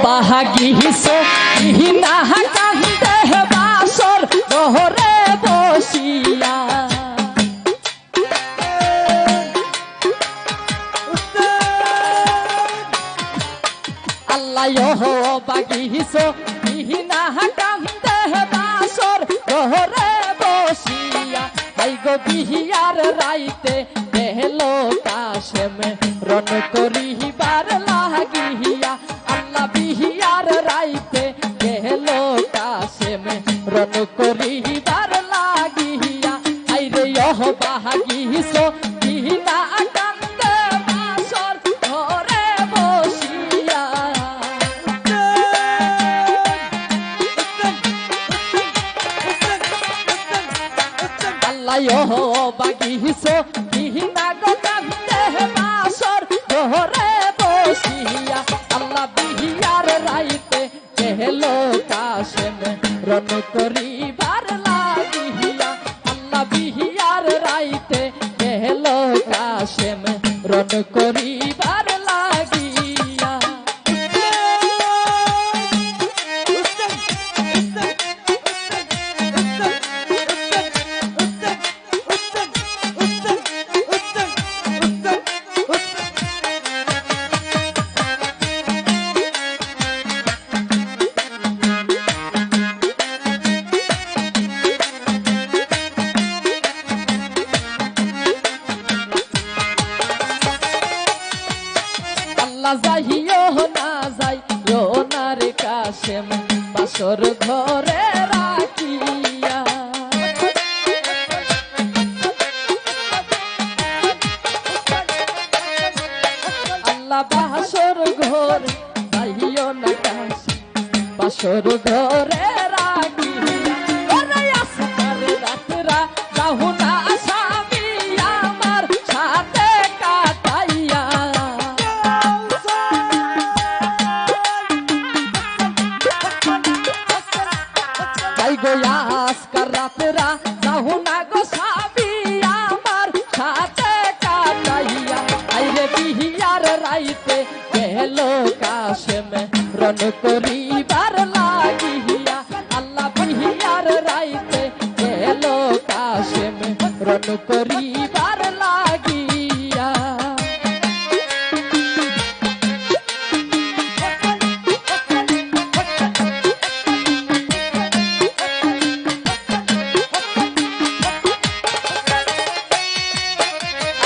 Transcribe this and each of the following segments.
বাহাগিসো ইহিনা কান্দে বাসর ঘরে বসিয়া আল্লাহ বাগিসো ইহিনা কান্দে বাসর ঘরে বসিয়া আই গো বিহিয়ার রাইতে দেহলো কাশেম রন করিবার লাগিয়া আল্লাহ বিহিয়ার রাইতে দেহলো কাশেম রন করিবার লাগিয়া আইরে ইহ বাহাগিসো ইহিনা কান্দে বাসর ঘরে বসিয়া আল্লাহ বাগিসো ইহিনা গো কান্দে বাসর ঘরে বসিয়া আল্লাহ বিহিয়ার রাইতে দেহলো কাশেম রন করিবার লাগিয়া আল্লাহ বিহিয়ার রাইতে দেহলো কাশেম রন করিবার লাগিয়া যাইও না যাইও না রে কাশেম বাসর ঘরে রাখিয়া আল্লাহ বাসর ঘর যাইও না কাশেম বাসর ঘরে রাখিয়া ওরে আসকার রাতরা যাও না স্বামী আমার সাথে কাটাইয়া আজকার রাতেরা যাও না গো স্বামী আমার সাথে কাটাইয়া আইরে বিহিয়ার রাইতে গেল কাশেম রন করিবার লাগিয়া আল্লাহ বিহিয়ার রাইতে গেল কাশেম রন করিবার লাগিয়া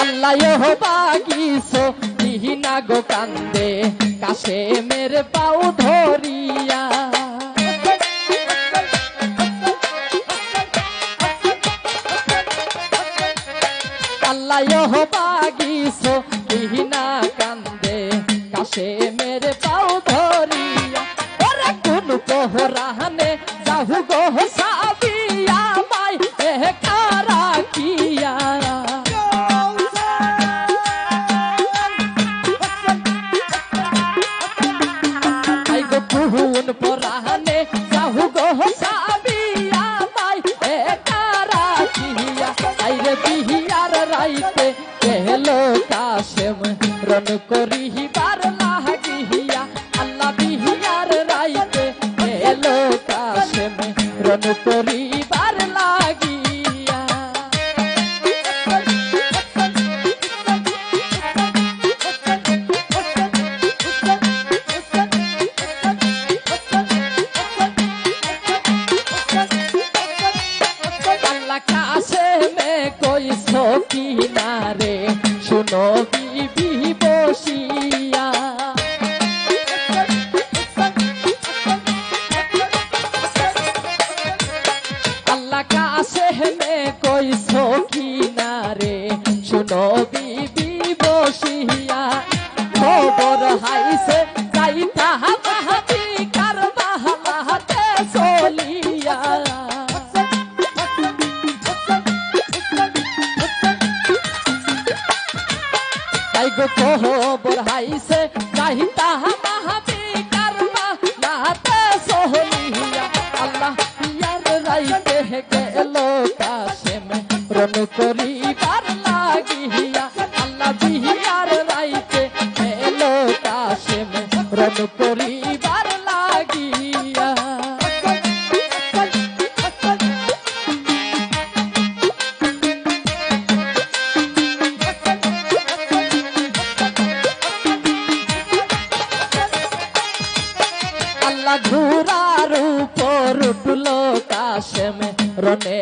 আল্লাহ বাগিসো ইহিনা গো কান্দে কাশেমের পাও ধরিয়া আল্লাহ বাগিসো ইহিনা কান্দে কাশেমের পাও ধরিয়া ওরে কোন পোহরানে যাহু গো সাবিয়া মাই একা রাখিয়া কুহুন পরানে যাহু গো সাবিয়া মাই একা রাখিয়া আইরে বিহিয়ার রাইতে গেলো কাশেম রন করিবার লাগিয়া আল্লাহ বিহিয়ার রাইতে গেলো কাশেম রন করিবার লাগিয়া কিনারে শুনো বিবি বসিয়া আল্লাহ কাছে মে কইছো কিনারে শুনো বিবি বসিয়া খবর হাইছে যাইতা হাবি কারবালাতে চলিয়া খবর হাইছে যাইতা হাবি কারবালাতে চলিয়া আল্লাহ ইয়ার রাইতে গেল কাশেম রন করিবার লাগিয়া আল্লাহ বিহিয়ার রাইতে গেল কাশেম রন করিবার আল্লাহ ঘুরার উপর উঠলো কাশেম রনে